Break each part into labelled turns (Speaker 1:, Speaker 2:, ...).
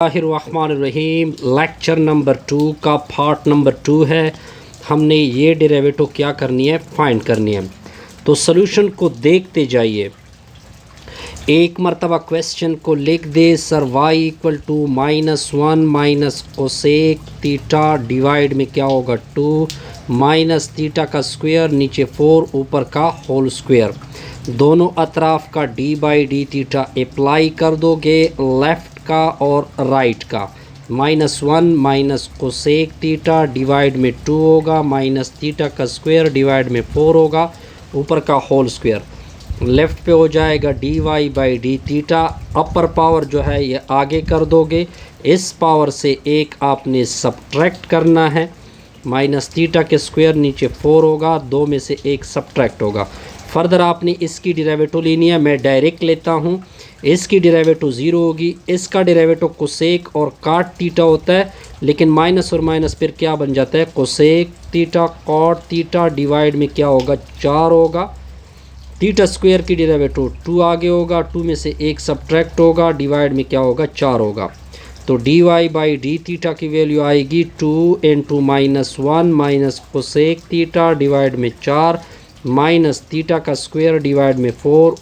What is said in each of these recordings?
Speaker 1: बिस्मिल्लाहिर्रहमानिर्रहीम। Lecture number 2 का part number 2 है। हमने ये डेरिवेटिव क्या करनी है, फाइंड करनी है। तो सॉल्यूशन को देखते जाइए। एक मरतबा क्वेश्चन को लिख दे, sir y equal to -1 minus cosec theta divide में क्या होगा 2 माइनस थीटा का स्क्वायर, नीचे 4 ऊपर का होल स्क्वायर। दोनों अतराफ का D by D theta apply कर दोगे, लेफ़्ट का और राइट का। -1 माइनस कोसेक थीटा डिवाइड में 2 होगा, माइनस थीटा का स्क्वायर डिवाइड में 4 होगा, ऊपर का होल स्क्वायर। लेफ़्ट पे हो जाएगा D Y by D theta. Upper power जो है ये आगे कर दोगे, इस पावर से एक आपने सब्ट्रैक्ट करना है। माइनस थीटा के स्क्वायर नीचे 4 होगा, दो में से एक सब्ट्रैक्ट होगा। फर्दर आपने इसकी डेरिवेटिव लेनी है, मैं डायरेक्ट लेता हूँ। इसकी डेरिवेटिव 0 होगी, इसका डेरिवेटिव कोसेक और काट थीटा होता है, लेकिन माइनस और माइनस फिर क्या बन जाता है, cosec theta cot theta divide में क्या होगा 4 होगा। थीटा स्क्वायर की डेरिवेटिव 2 आगे होगा, 2 में से एक सब्ट्रैक्ट होगा, डिवाइड में क्या होगा 4 होगा। तो D Y by D theta की वैल्यू आएगी 2 into -1 minus cosec theta divide में 4 माइनस थीटा का स्क्वायर डिवाइड में 4,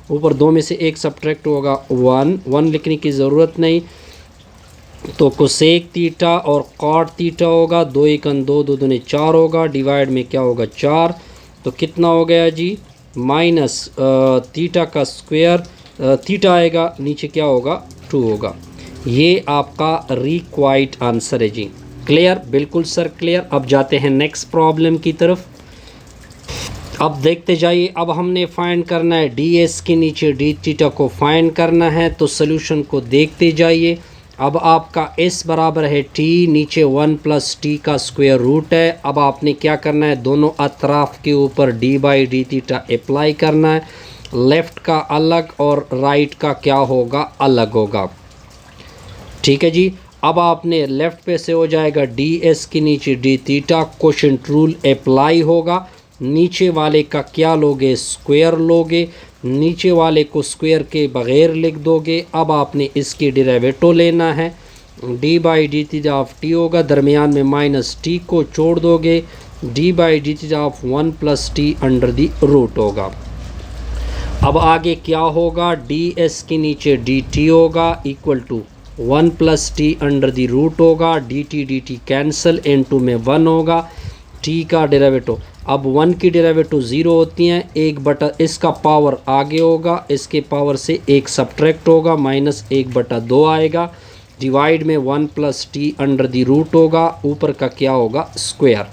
Speaker 1: ऊपर दो में से एक सब्ट्रैक्ट होगा 1 लिखने की ज़रूरत नहीं। तो कोसेक थीटा और कॉट थीटा होगा, 2 1 2 2 दूनी 4 होगा, डिवाइड में क्या होगा 4। तो कितना हो गया जी, माइनस थीटा का स्क्वायर, थीटा आएगा, नीचे क्या होगा 2 होगा। ये आपका रिक्वायर्ड आंसर है जी। क्लियर, बिल्कुल सर क्लियर। अब जाते हैं नेक्स्ट प्रॉब्लम की तरफ। अब देखते जाइए। अब हमने फाइंड करना है डी एस के नीचे डी थीटा को फाइंड करना है, तो सॉल्यूशन को देखते जाइए। अब आपका s बराबर है t, नीचे 1 प्लस टी का स्क्वायर रूट है। अब आपने क्या करना है, दोनों अतराफ के ऊपर d by D theta apply करना है। लेफ़्ट का अलग और राइट का क्या होगा, अलग होगा। ठीक है जी। अब आपने लेफ़्ट पे से हो जाएगा डी एस के नीचे D theta, quotient rule apply होगा। नीचे वाले का क्या लोगे, स्क्वायर लोगे, नीचे वाले को स्क्वायर के बग़ैर लिख दोगे। अब आपने इसकी डेरिवेटिव लेना है, D by D theta of T होगा, दरमियान में माइनस टी को छोड़ दोगे, D by D theta of 1 plus T under the root होगा। अब आगे क्या होगा, डी एस के नीचे डी टी होगा equal to 1 plus T under the root होगा, डी टी कैंसिल, इनटू में 1 होगा। टी का डेरिवेटिव, अब 1 की डेरिवेटिव 0 होती हैं, 1/इसका पावर आगे होगा, इसके पावर से एक सब्ट्रैक्ट होगा, -1/2 आएगा, डिवाइड में 1 plus T under the root होगा, ऊपर का क्या होगा स्क्वायर।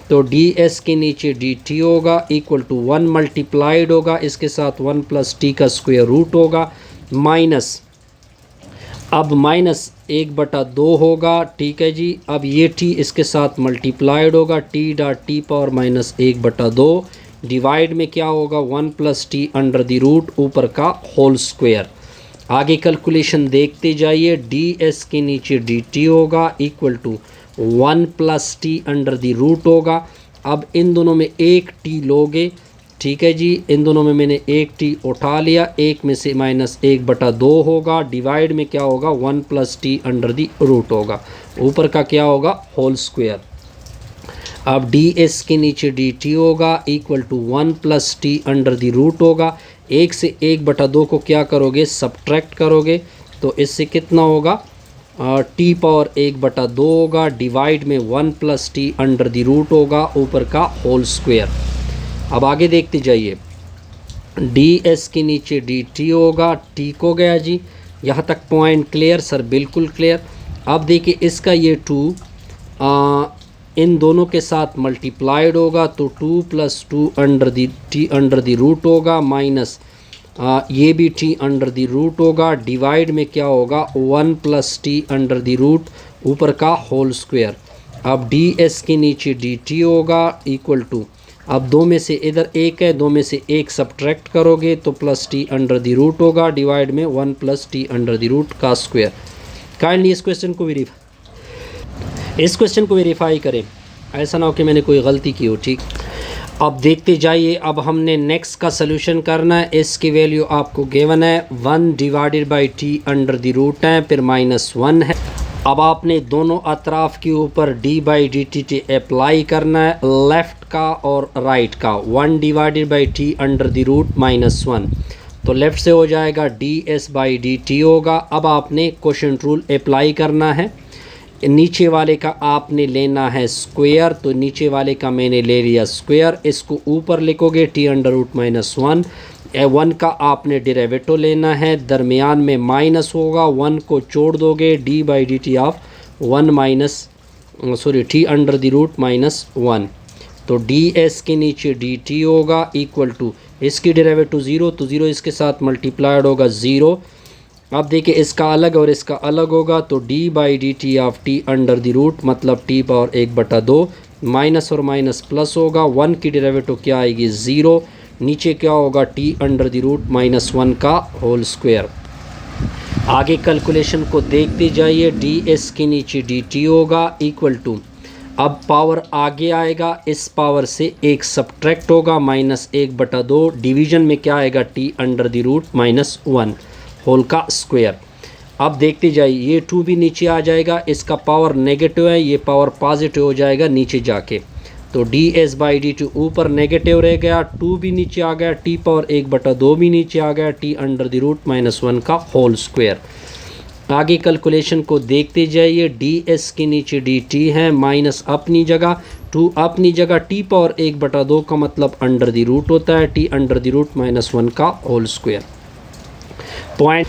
Speaker 1: तो डी एस के नीचे डी टी होगा इक्वल टू 1 मल्टीप्लाइड होगा, इसके साथ 1 प्लस टी का स्क्वायर रूट होगा, माइनस, अब -1/2 होगा। ठीक है जी। अब ये टी इसके साथ मल्टीप्लाइड होगा, T dot T power -1/2 divide में क्या होगा 1 plus T under the root, ऊपर का होल स्क्वायर। आगे कैलकुलेशन देखते जाइए। डी एस के नीचे डी टी होगा equal to 1 plus T under the root होगा। अब इन दोनों में एक टी लोगे, ठीक है जी, इन दोनों में मैंने एक टी उठा लिया, एक में से -1/2 होगा, डिवाइड में क्या होगा 1 plus T under the root होगा, ऊपर का क्या होगा होल स्क्वायर। अब डी एस के नीचे डी टी होगा equal to 1 plus T under the root होगा, 1 से 1/2 को क्या करोगे, सब्ट्रैक्ट करोगे, तो इससे कितना होगा, टी पावर 1/2 होगा, डिवाइड में 1 plus T under the root होगा, ऊपर का होल स्क्वायर। अब आगे देखते जाइए। डी एस के नीचे डी टी होगा, ठीक हो गया जी। यहाँ तक पॉइंट क्लियर सर, बिल्कुल क्लियर। अब देखिए इसका ये 2 इन दोनों के साथ मल्टीप्लाइड होगा, तो 2 + 2 under the T under the root होगा, माइनस ये भी टी अंडर दी रूट होगा, डिवाइड में क्या होगा 1 plus T under the root, ऊपर का होल स्क्वायर। अब डी एस के नीचे डी टी होगा इक्वल टू, अब दो में से इधर एक है, दो में से एक सब्ट्रैक्ट करोगे तो plus T under the root होगा, डिवाइड में 1 plus T under the root का स्क्वायर। काइंडली इस क्वेश्चन को वेरीफाई करें, ऐसा ना हो कि मैंने कोई गलती की हो। ठीक, अब देखते जाइए, अब हमने नेक्स्ट का सलूशन करना है। इसकी वैल्यू आपको गिवन है 1 divided by T under the root है, फिर -1 है। अब आपने दोनों अतराफ़ के ऊपर d by D T apply करना है, लेफ़्ट का और राइट का। 1 divided by T under the root -1, तो लेफ़्ट से हो जाएगा D S by D T होगा। अब आपने क्वोशंट रूल अप्लाई करना है। नीचे वाले का आपने लेना है स्क्वायर, तो नीचे वाले का मैंने ले लिया स्क्वायर। इसको ऊपर लिखोगे टी अंडर रूट -1। 1 का आपने डेरिवेटिव लेना है, दरमियान में माइनस होगा, 1 को छोड़ दोगे, D by D T of 1 T under the root -1। तो डी एस के नीचे डी टी होगा इक्वल टू, इसकी डेरिवेटिव 0, तो 0 इसके साथ मल्टीप्लाइड होगा 0। अब देखिए इसका अलग और इसका अलग होगा, तो d by D T of T under the root मतलब t पावर 1/2, माइनस और माइनस प्लस होगा। 1 की डेरिवेटिव क्या आएगी 0, नीचे क्या होगा t अंडर द रूट -1 का होल स्क्वायर। आगे कैलकुलेशन को देखते जाइए, ds के नीचे dt होगा इक्वल टू, अब पावर आगे आएगा, इस पावर से एक सब्ट्रैक्ट होगा, -1/2, डिवीज़न में क्या आएगा t under the root -1 whole का स्क्वायर। अब देखते जाइए, ये 2 भी नीचे आ जाएगा, इसका पावर नेगेटिव है, ये पावर पॉजिटिव हो जाएगा नीचे जाके। तो D S by D T ऊपर नेगेटिव रह गया, 2 भी नीचे आ गया, टी पावर 1/2 भी नीचे आ गया, टी अंडर द रूट -1 का होल स्क्वायर। आगे कैलकुलेशन को देखते जाइए, डी एस के नीचे डी टी है, माइनस अपनी जगह, 2 अपनी जगह, टी पावर 1/2 का मतलब अंडर द रूट होता है, टी अंडर द रूट -1 का होल स्क्वायर। पॉइंट।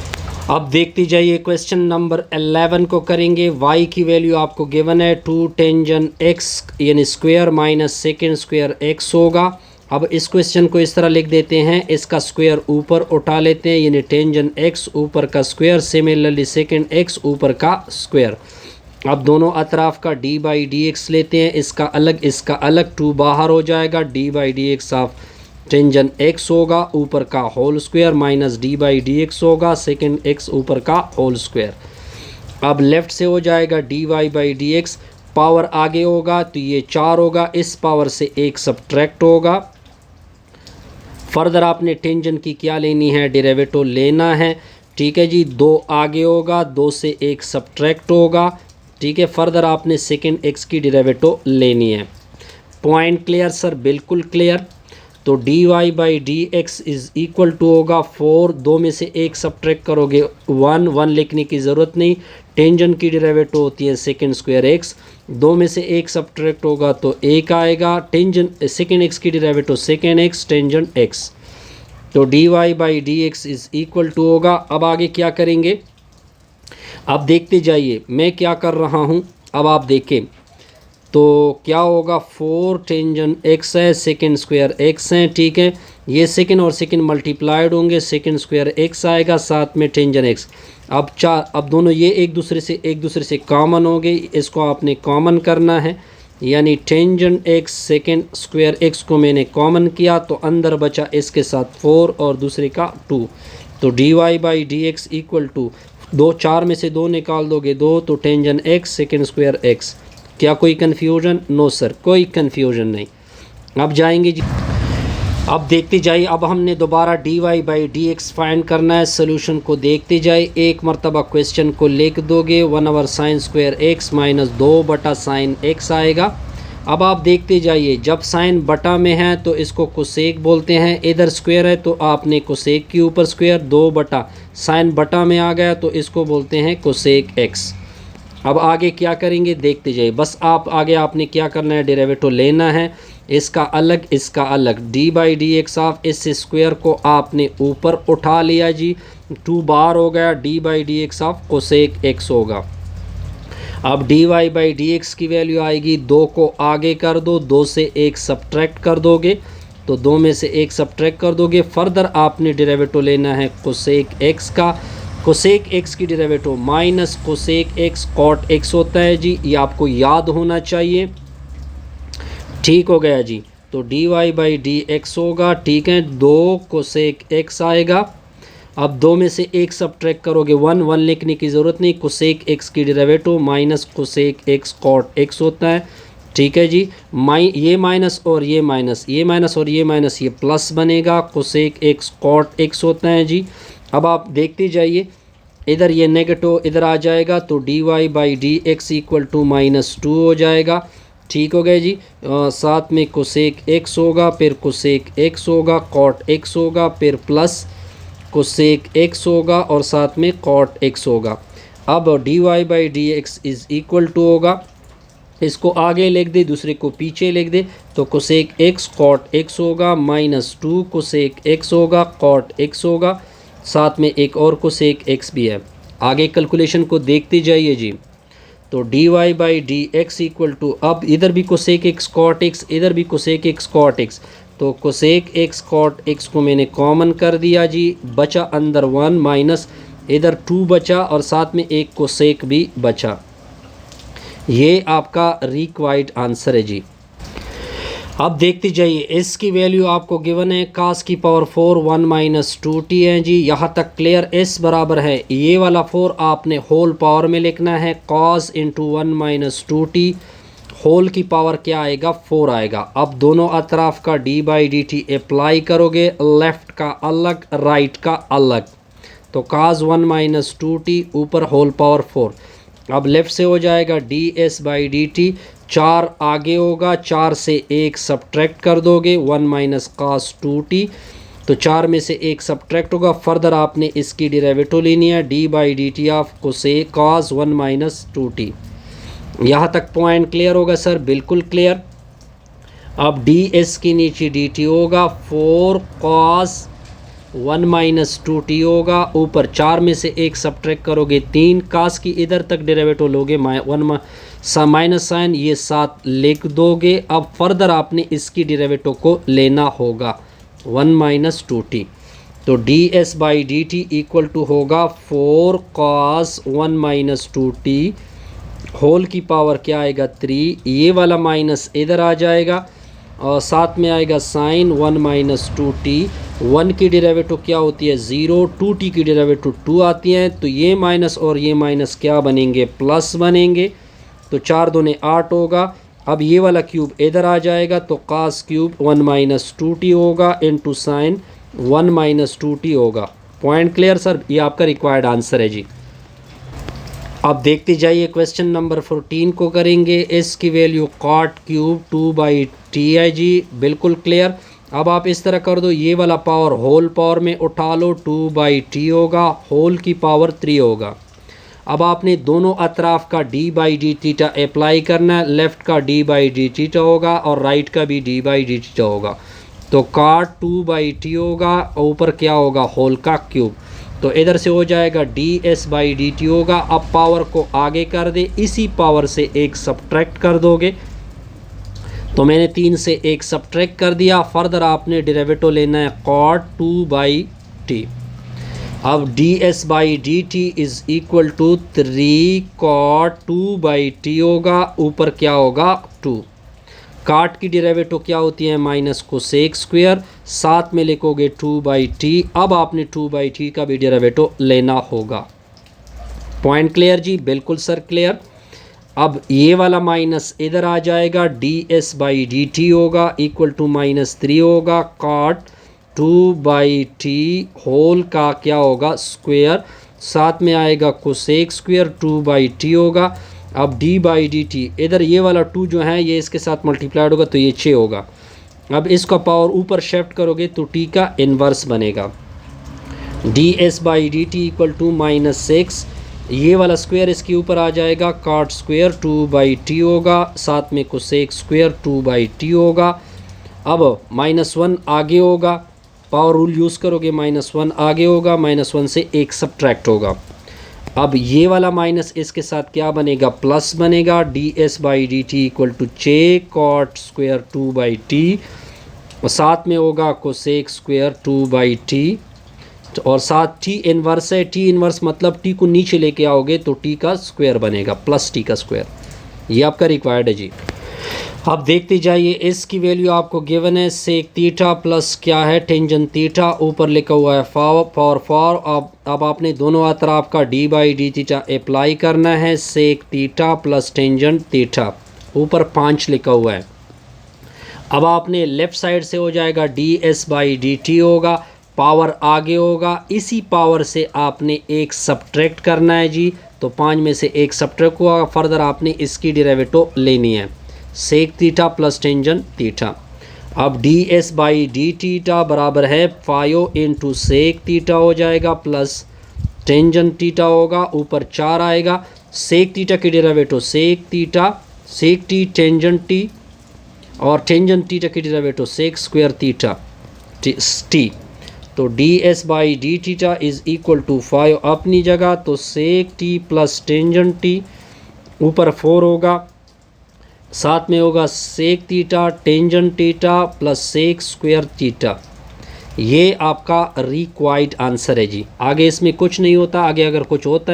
Speaker 1: अब देखते जाइए, क्वेश्चन नंबर 11 को करेंगे। y की वैल्यू आपको गिवन है 2 टेंजन x यानी square minus second square x होगा। अब इस क्वेश्चन को इस तरह लिख देते हैं, इसका स्क्वायर ऊपर उठा लेते हैं, यानी टेंजन x ऊपर का स्क्वायर, सिमिलरली सेकेंड x ऊपर का स्क्वायर। अब दोनों अतराफ़ का d बाई डी एक्स लेते हैं, इसका अलग 2 बाहर हो जाएगा, d by D X of tangent x होगा ऊपर का whole square minus d by D X होगा सेकेंड x ऊपर का होल स्क्वायर। अब लेफ़्ट से हो जाएगा dy by D x, power आगे होगा तो ये 4 होगा, इस पावर से एक सब्ट्रैक्ट होगा। फर्दर आपने टेंजन की क्या लेनी है, डेरिवेटिव लेना है, ठीक है जी। 2 आगे होगा, 2 से एक सब्ट्रैक्ट होगा, ठीक है। फर्दर आपने सेकेंड x की डेरिवेटिव लेनी है। Point clear sir? बिल्कुल क्लियर। तो D Y by D x is equal to होगा 4, 2 में से एक सब्ट्रैक्ट करोगे 1 लिखने की ज़रूरत नहीं, टेंजन की डेरिवेटिव होती है सेकेंड स्क्वायर एक्स, 2 में से एक सब्ट्रैक्ट होगा तो 1 आएगा, टेंजन सेकेंड एक्स की derivative second x tangent x, तो D Y by D x is equal to होगा। अब आगे क्या करेंगे, अब देखते जाइए मैं क्या कर रहा हूँ। अब आप देखें तो क्या होगा, 4 टेंजन x है, सेकेंड स्क्वायर x है, ठीक है। ये सेकेंड और सेकेंड मल्टीप्लाइड होंगे, सेकेंड स्क्वायर x आएगा, साथ में टेंजन x। अब 4, अब दोनों ये एक दूसरे से कॉमन हो गई, इसको आपने कॉमन करना है, यानी tangent x second square x को मैंने कॉमन किया तो अंदर बचा इसके साथ 4 और दूसरे का 2, तो D Y by D X equal to 2, 4 में से 2 निकाल दोगे 2, तो tangent x second square x। क्या कोई कन्फ्यूजन? नो सर, कोई कन्फ्यूजन नहीं। अब जाएंगे जी, अब देखते जाइए, अब हमने दोबारा D Y by D X find करना है। सोल्यूशन को देखते जाइए, एक मरतबा क्वेश्चन को लिख दोगे 1/sin square x minus 2/sin x आएगा। अब आप देखते जाइए, जब साइन बटा में है तो इसको कोसेक बोलते हैं, इधर स्क्वायर है तो आपने कोसेक के ऊपर स्क्वायर, 2/sin बटा में आ गया तो इसको बोलते हैं कोसेक एक्स। अब आगे क्या करेंगे देखते जाइए, बस आप आगे आपने क्या करना है, डेरिवेटिव लेना है, इसका अलग, D by D X of इस स्क्वायर को आपने ऊपर उठा लिया जी, 2 बार हो गया, D by D X of cosec X होगा। अब D Y by D X की वैल्यू आएगी, 2 को आगे कर दो, 2 से एक सब्ट्रैक्ट कर दोगे तो 2 में से एक सब्ट्रैक्ट कर दोगे। फर्दर आपने डेरिवेटिव लेना है कोसेक एक्स का, कोसेक एक्स की derivative minus cosec X cot X होता है जी, ये आपको याद होना चाहिए, ठीक हो गया जी। तो D Y by D X होगा, ठीक है, 2 कोसेक एक्स आएगा। अब 2 में से एक सब्ट्रैक्ट करोगे 1 लिखने की ज़रूरत नहीं, कोसेक एक्स की derivative minus cosec X cot X होता है, ठीक है जी। ये माइनस और ये माइनस, ये माइनस और ये माइनस, ये प्लस बनेगा। कोसेक एक्स कॉट एक्स होता है जी। अब आप देखते जाइए, इधर ये नेगेटिव इधर आ जाएगा तो D Y by D X equal to -2 हो जाएगा। ठीक हो गया जी। साथ में कोसेक एक्स होगा, फिर कोसेक एक्स होगा, कॉट एक्स होगा, फिर प्लस कोसेक एक्स होगा और साथ में कॉट एक्स होगा। अब D Y by D x is equal to होगा, इसको आगे लिख दे, दूसरे को पीछे लिख दे, तो कोसेक एक्स कॉट एक्स होगा, -2 कोसेक एक्स होगा, कॉट एक्स होगा, साथ में एक और कोसेक एक्स भी है। आगे कैलकुलेशन को देखते जाइए जी। तो D Y by D X equal to, अब इधर भी कोसेक एक्स कॉट एक्स, इधर भी कोसेक एक्स कॉट एक्स, तो कोसेक एक्स कॉट एक्स को मैंने कॉमन कर दिया जी। बचा अंदर 1 माइनस इधर 2 बचा और साथ में एक कोसेक भी बचा। ये आपका रिक्वायर्ड आंसर है जी। अब देखते जाइए, इसकी वैल्यू आपको गिवन है कास की पावर 4 1 - 2t है जी। यहाँ तक क्लियर। s बराबर है, ये वाला 4 आपने होल पावर में लिखना है, cos इंटू 1 - 2t, होल की पावर क्या आएगा 4 आएगा। अब दोनों अतराफ का d by D T apply करोगे, लेफ़्ट का अलग राइट का अलग, तो cos 1 - 2t ऊपर होल पावर 4। अब लेफ़्ट से हो जाएगा D S by D T, 4 आगे होगा, 4 से 1 सब्ट्रैक्ट कर दोगे, 1 - cos 2t, तो 4 में से 1 सब्ट्रैक्ट होगा। फर्दर आपने इसकी डेरिवेटिव लेनी है, D by D T of cosec cos 1 - 2t। यहाँ तक पॉइंट क्लियर होगा सर? बिल्कुल क्लियर। अब डी एस के नीचे डी टी होगा, 4 cos 1 - 2t होगा, ऊपर 4 में से 1 सब्ट्रैक्ट करोगे 3, कास की इधर तक डेरिवेटिव लोगे, माइनस साइन ये 7 लिख दोगे। अब फर्दर आपने इसकी डेरिवेटिव को लेना होगा 1 - 2t, तो D S by D T equal to होगा 4 cos 1 - 2t, होल की पावर क्या आएगा 3, ये वाला माइनस इधर आ जाएगा और साथ में आएगा साइन 1 - 2t। 1 की डेरिवेटिव क्या होती है 0, 2t की डेरिवेटिव 2 आती है, तो ये माइनस और ये माइनस क्या बनेंगे प्लस बनेंगे, तो 4 दूने 8 होगा। अब ये वाला क्यूब इधर आ जाएगा, तो cos क्यूब 1 - 2t होगा इंटू साइन 1 - 2t होगा। Point clear sir? ये आपका रिक्वायर्ड आंसर है जी। अब देखते जाइए, क्वेश्चन नंबर 14 को करेंगे। इसकी वैल्यू cot क्यूब 2/t है जी। बिल्कुल क्लियर। अब आप इस तरह कर दो, ये वाला पावर होल पावर में उठा लो, 2/t होगा, होल की पावर 3 होगा। अब आपने दोनों अतराफ का d by D theta apply करना है, लेफ़्ट का d बाई डी थीटा होगा और राइट का भी d बाई डी थीटा होगा, तो cot 2/t होगा, ऊपर क्या होगा होल का क्यूब, तो इधर से हो जाएगा D S by D T होगा। अब पावर को आगे कर दे, इसी पावर से 1 सब्ट्रैक्ट कर दोगे, तो मैंने 3 से 1 सब्ट्रैक्ट कर दिया। फर्दर आपने डेरिवेटिव लेना है cot 2/t। अब D S by D T is equal to 3 cot 2/t होगा, ऊपर क्या होगा 2। काट की डेरिवेटिव क्या होती है माइनस कोसेक स्क्वायर, साथ में लिखोगे 2/t। अब आपने 2/t का भी डेरिवेटिव लेना होगा। पॉइंट क्लियर जी? बिल्कुल सर क्लियर। अब ये वाला माइनस इधर आ जाएगा, D S by D T होगा इक्वल टू -3 होगा, cot 2/t होल का क्या होगा स्क्वायर, साथ में आएगा कोसेक स्क्वायर 2/t होगा। अब d बाई डी टी, इधर ये वाला 2 जो है ये इसके साथ मल्टीप्लाइड होगा, तो ये 6 होगा। अब इसका पावर ऊपर शिफ्ट करोगे तो t का इन्वर्स बनेगा, D S by D T equal to -6, ये वाला स्क्वायर इसके ऊपर आ जाएगा, cot स्क्वायर 2/t होगा, साथ में कोसेक स्क्वायर 2/t होगा। अब -1 आगे होगा, पावर रूल यूज़ करोगे, -1 आगे होगा, -1 से 1 सब्ट्रैक्ट होगा। अब ये वाला माइनस इसके साथ क्या बनेगा प्लस बनेगा, D S by D T equal to 6 cot square 2/t और साथ में होगा कोसेक स्क्वायर 2/t और साथ t इन्वर्स है, t इन्वर्स मतलब t को नीचे लेके आओगे तो t का स्क्वायर बनेगा प्लस t का स्क्वायर। ये आपका रिक्वायर्ड है जी। अब देखते जाइए, इसकी वैल्यू आपको गिवन है सेक थीटा प्लस क्या है टेंजेंट थीटा, ऊपर लिखा हुआ है पावर 4। अब आपने दोनों अतराफ का d by D theta apply करना है, sec theta plus tangent theta. ऊपर 5 लिखा हुआ है। अब आपने लेफ़्ट साइड से हो जाएगा ds/dt होगा, पावर आगे होगा, इसी पावर से आपने एक सब्ट्रैक्ट करना है जी। तो 5 में से एक सब्ट्रैक्ट हुआ, फर्दर आपने इसकी डेरिवेटिव लेनी है sec theta plus tangent theta. अब ds/d बराबर है 5 इंटू सेक थीटा हो जाएगा प्लस टेंजेंट थीटा होगा, ऊपर 4 आएगा। सेक थीटा की derivative sec theta, sec T tangent T, और टेंजेंट थीटा की derivative sec square theta T. तो ds/d इज़ इक्वल टू 5 अपनी जगह, तो sec T plus tangent T, ऊपर 4 होगा, साथ में होगा sec theta tangent theta plus sec square theta. ये आपका रिक्वायर्ड आंसर है जी। आगे इसमें कुछ नहीं होता, आगे अगर कुछ होता है